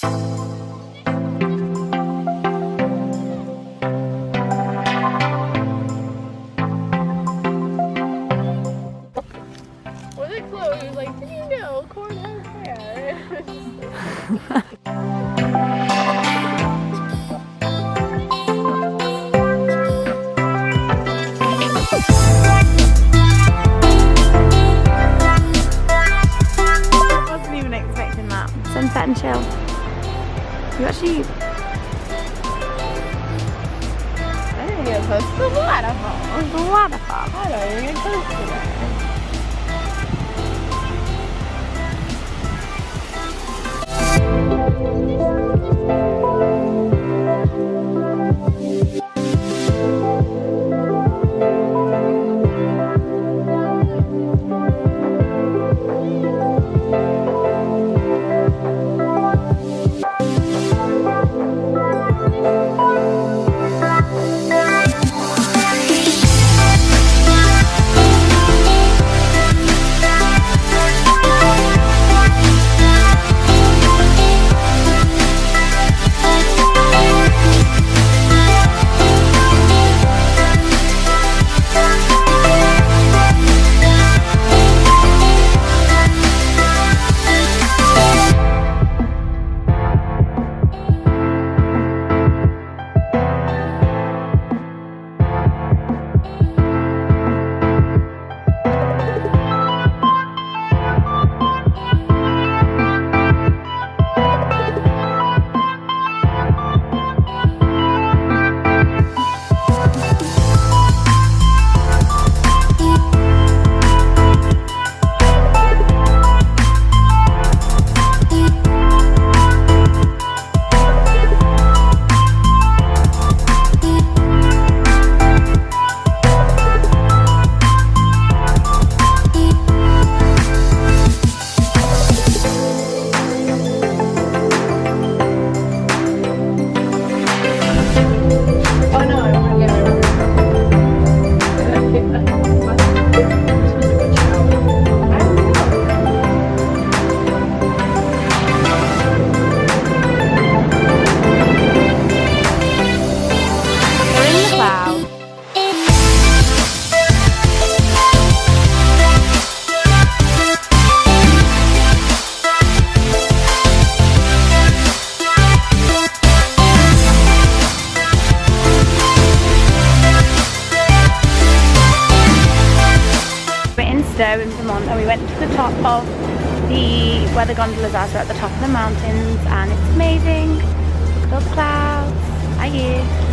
When it closed, he was like, did you know corn has hair? Wasn't even expecting that. Sunset and chill. You actually... I didn't get close to the waterfall. The waterfall. I don't even get close to that. Stowe in Vermont, and we went to the top of where the gondolas are, so at the top of the mountains, and it's amazing. Look at all the clouds. Hi you.